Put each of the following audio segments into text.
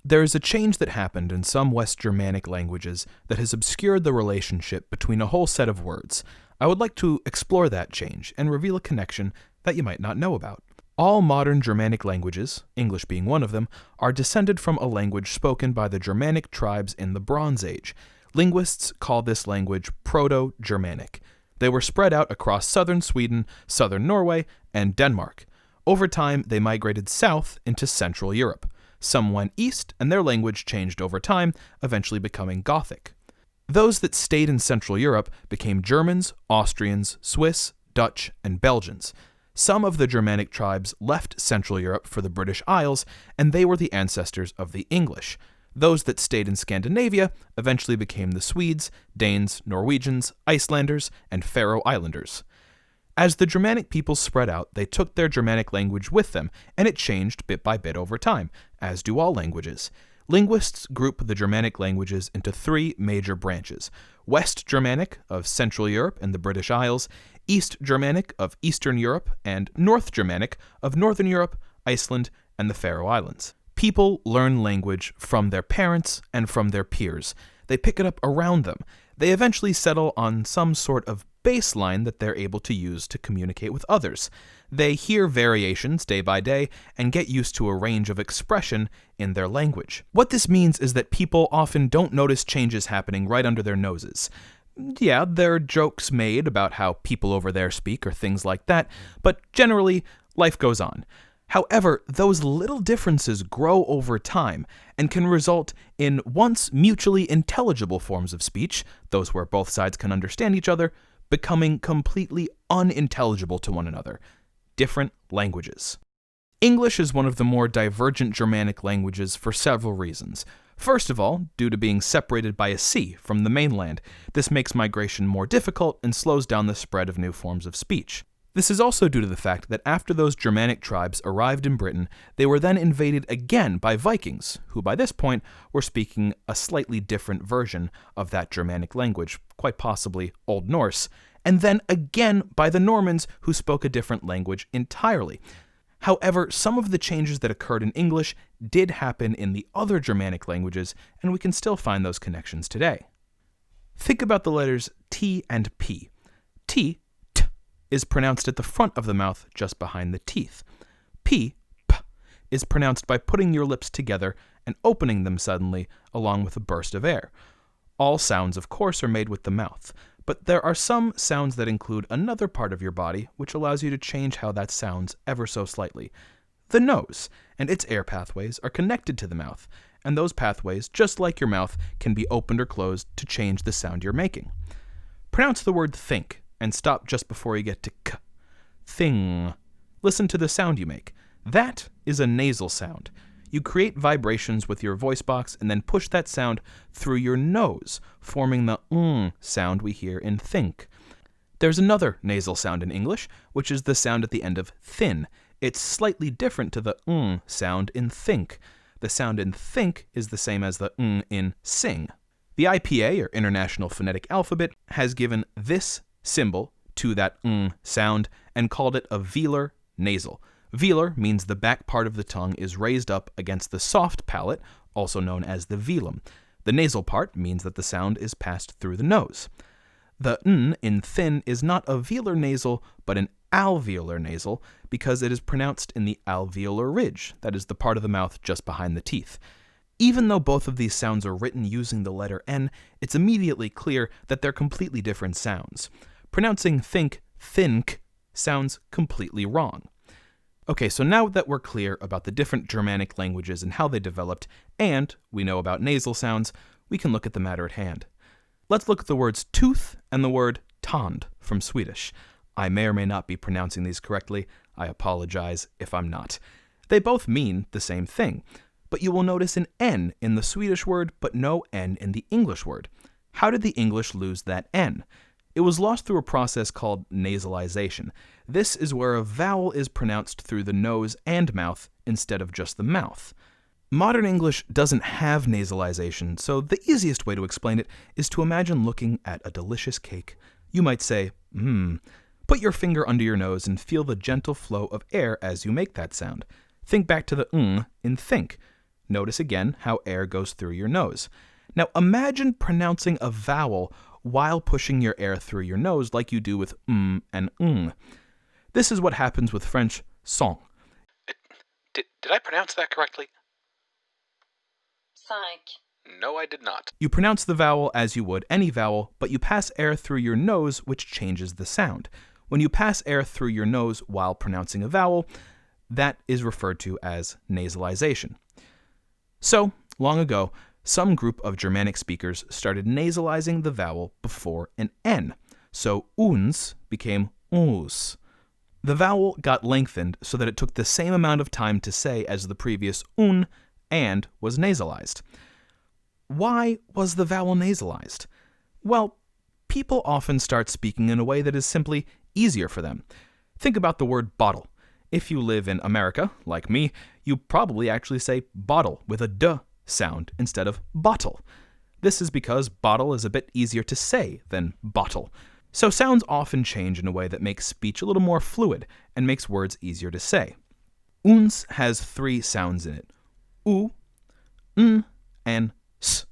There is a change that happened in some West Germanic languages that has obscured the relationship between a whole set of words. I would like to explore that change and reveal a connection that you might not know about. All modern Germanic languages, English being one of them, are descended from a language spoken by the Germanic tribes in the Bronze Age. Linguists call this language Proto-Germanic. They were spread out across southern Sweden, southern Norway, and Denmark. Over time, they migrated south into Central Europe. Some went east, and their language changed over time, eventually becoming Gothic. Those that stayed in Central Europe became Germans, Austrians, Swiss, Dutch, and Belgians. Some of the Germanic tribes left Central Europe for the British Isles, and they were the ancestors of the English. Those that stayed in Scandinavia eventually became the Swedes, Danes, Norwegians, Icelanders, and Faroe Islanders. As the Germanic peoples spread out, they took their Germanic language with them, and it changed bit by bit over time, as do all languages. Linguists group the Germanic languages into three major branches: West Germanic of Central Europe and the British Isles, East Germanic of Eastern Europe, and North Germanic of Northern Europe, Iceland, and the Faroe Islands. People learn language from their parents and from their peers. They pick it up around them. They eventually settle on some sort of baseline that they're able to use to communicate with others. They hear variations day by day and get used to a range of expression in their language. What this means is that people often don't notice changes happening right under their noses. Yeah, there are jokes made about how people over there speak or things like that, but generally, life goes on. However, those little differences grow over time and can result in once mutually intelligible forms of speech, those where both sides can understand each other, becoming completely unintelligible to one another. Different languages. English is one of the more divergent Germanic languages for several reasons. First of all, due to being separated by a sea from the mainland, this makes migration more difficult and slows down the spread of new forms of speech. This is also due to the fact that after those Germanic tribes arrived in Britain, they were then invaded again by Vikings, who by this point were speaking a slightly different version of that Germanic language, quite possibly Old Norse, and then again by the Normans, who spoke a different language entirely. However, some of the changes that occurred in English did happen in the other Germanic languages, and we can still find those connections today. Think about the letters T and P. T is pronounced at the front of the mouth, just behind the teeth. P is pronounced by putting your lips together and opening them suddenly, along with a burst of air. All sounds, of course, are made with the mouth, but there are some sounds that include another part of your body, which allows you to change how that sounds ever so slightly. The nose and its air pathways are connected to the mouth, and those pathways, just like your mouth, can be opened or closed to change the sound you're making. Pronounce the word think, and stop just before you get to k. Thing. Listen to the sound you make. That is a nasal sound. You create vibrations with your voice box and then push that sound through your nose, forming the sound we hear in think. There's another nasal sound in English, which is the sound at the end of thin. It's slightly different to the sound in think. The sound in think is the same as the in sing. The IPA, or International Phonetic Alphabet, has given this symbol to that sound and called it a velar nasal. Velar means the back part of the tongue is raised up against the soft palate, also known as the velum. The nasal part means that the sound is passed through the nose. The in thin is not a velar nasal, but an alveolar nasal, because it is pronounced in the alveolar ridge, that is the part of the mouth just behind the teeth. Even though both of these sounds are written using the letter N, it's immediately clear that they're completely different sounds. Pronouncing think sounds completely wrong. Okay, so now that we're clear about the different Germanic languages and how they developed, and we know about nasal sounds, we can look at the matter at hand. Let's look at the words tooth and the word tand from Swedish. I may or may not be pronouncing these correctly. I apologize if I'm not. They both mean the same thing, but you will notice an N in the Swedish word, but no N in the English word. How did the English lose that N? It was lost through a process called nasalization. This is where a vowel is pronounced through the nose and mouth instead of just the mouth. Modern English doesn't have nasalization, so the easiest way to explain it is to imagine looking at a delicious cake. You might say, Put your finger under your nose and feel the gentle flow of air as you make that sound. Think back to the in think. Notice again how air goes through your nose. Now imagine pronouncing a vowel while pushing your air through your nose like you do with and ng. This is what happens with French sang. Did I pronounce that correctly? 5. No, I did not. You pronounce the vowel as you would any vowel, but you pass air through your nose, which changes the sound. When you pass air through your nose while pronouncing a vowel, that is referred to as nasalization. So, long ago, some group of Germanic speakers started nasalizing the vowel before an N. So uns became us. The vowel got lengthened so that it took the same amount of time to say as the previous un and was nasalized. Why was the vowel nasalized? Well, people often start speaking in a way that is simply easier for them. Think about the word bottle. If you live in America, like me, you probably actually say bottle with a d sound instead of bottle. This is because bottle is a bit easier to say than bottle. So sounds often change in a way that makes speech a little more fluid and makes words easier to say. Uns has 3 sounds in it: u, n, and s.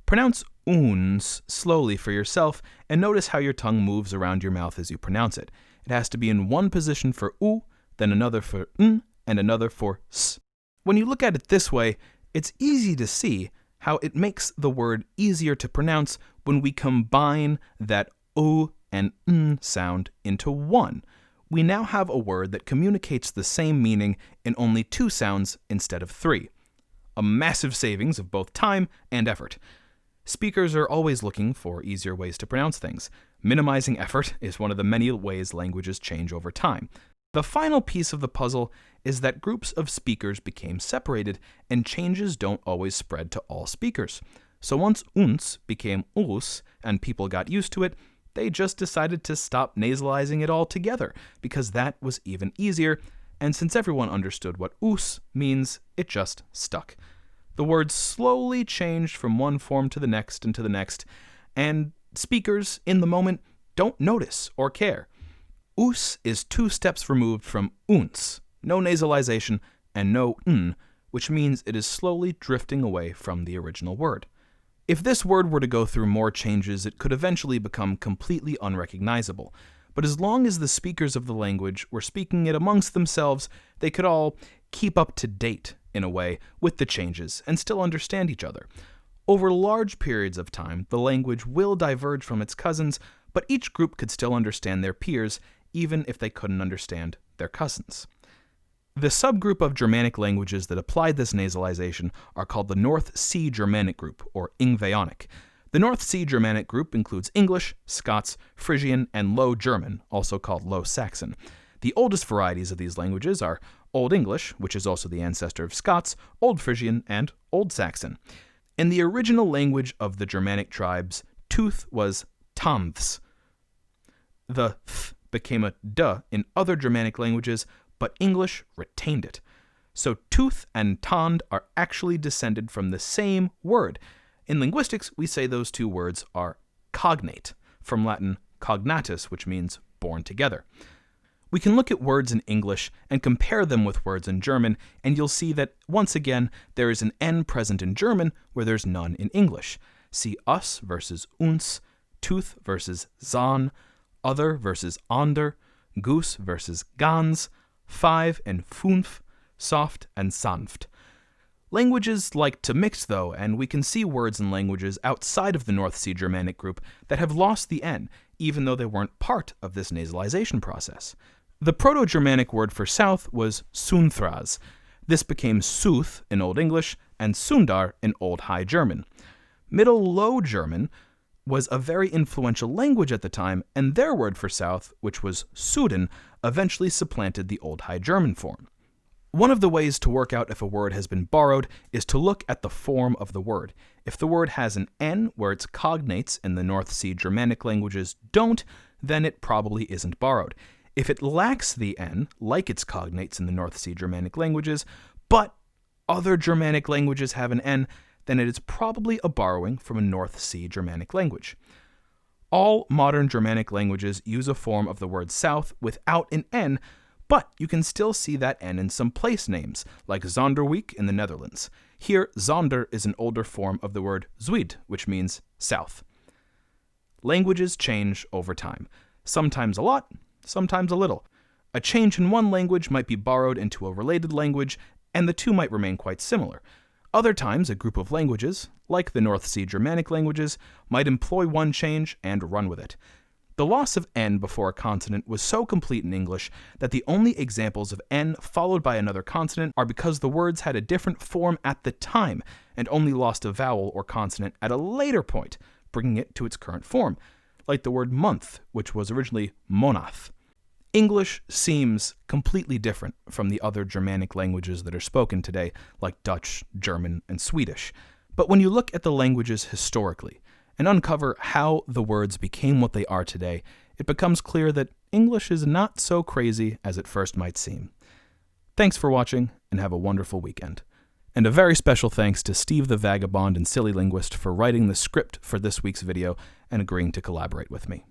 Pronounce uns slowly for yourself and notice how your tongue moves around your mouth as you pronounce it. It has to be in one position for u, then another for n, and another for s. When you look at it this way, it's easy to see how it makes the word easier to pronounce when we combine that u and n sound into one. We now have a word that communicates the same meaning in only 2 sounds instead of 3. A massive savings of both time and effort. Speakers are always looking for easier ways to pronounce things. Minimizing effort is one of the many ways languages change over time. The final piece of the puzzle is that groups of speakers became separated, and changes don't always spread to all speakers. So once uns became us and people got used to it, they just decided to stop nasalizing it altogether, because that was even easier, and since everyone understood what us means, it just stuck. The word slowly changed from one form to the next and to the next, and speakers, in the moment, don't notice or care. Us is 2 steps removed from uns, no nasalization and no n, which means it is slowly drifting away from the original word. If this word were to go through more changes, it could eventually become completely unrecognizable. But as long as the speakers of the language were speaking it amongst themselves, they could all keep up to date, in a way, with the changes and still understand each other. Over large periods of time, the language will diverge from its cousins, but each group could still understand their peers, even if they couldn't understand their cousins. The subgroup of Germanic languages that applied this nasalization are called the North Sea Germanic group, or Ingvaeonic. The North Sea Germanic group includes English, Scots, Frisian, and Low German, also called Low Saxon. The oldest varieties of these languages are Old English, which is also the ancestor of Scots, Old Frisian, and Old Saxon. In the original language of the Germanic tribes, tooth was tanths. The th became a d in other Germanic languages, but English retained it. So tooth and tand are actually descended from the same word. In linguistics, we say those 2 words are cognate, from Latin cognatus, which means born together. We can look at words in English and compare them with words in German, and you'll see that, once again, there is an N present in German where there's none in English. See us versus uns, tooth versus Zahn, other versus ander, goose versus ganz, 5 and 5, soft and sanft. Languages like to mix, though, and we can see words in languages outside of the North Sea Germanic group that have lost the N, even though they weren't part of this nasalization process. The Proto-Germanic word for south was sunthras. This became Suth in Old English and Sundar in Old High German. Middle Low German was a very influential language at the time, and their word for south, which was Suden, eventually supplanted the Old High German form. One of the ways to work out if a word has been borrowed is to look at the form of the word. If the word has an N where its cognates in the North Sea Germanic languages don't, then it probably isn't borrowed. If it lacks the N, like its cognates in the North Sea Germanic languages, but other Germanic languages have an N, then it is probably a borrowing from a North Sea Germanic language. All modern Germanic languages use a form of the word south without an N, but you can still see that N in some place names, like Zonderwijk in the Netherlands. Here, Sonder is an older form of the word Zuid, which means south. Languages change over time, sometimes a lot, sometimes a little. A change in one language might be borrowed into a related language, and the two might remain quite similar. Other times, a group of languages, like the North Sea Germanic languages, might employ one change and run with it. The loss of n before a consonant was so complete in English that the only examples of n followed by another consonant are because the words had a different form at the time and only lost a vowel or consonant at a later point, bringing it to its current form, like the word month, which was originally monaþ. English seems completely different from the other Germanic languages that are spoken today, like Dutch, German, and Swedish. But when you look at the languages historically and uncover how the words became what they are today, it becomes clear that English is not so crazy as it first might seem. Thanks for watching, and have a wonderful weekend. And a very special thanks to Steve the Vagabond and Silly Linguist for writing the script for this week's video and agreeing to collaborate with me.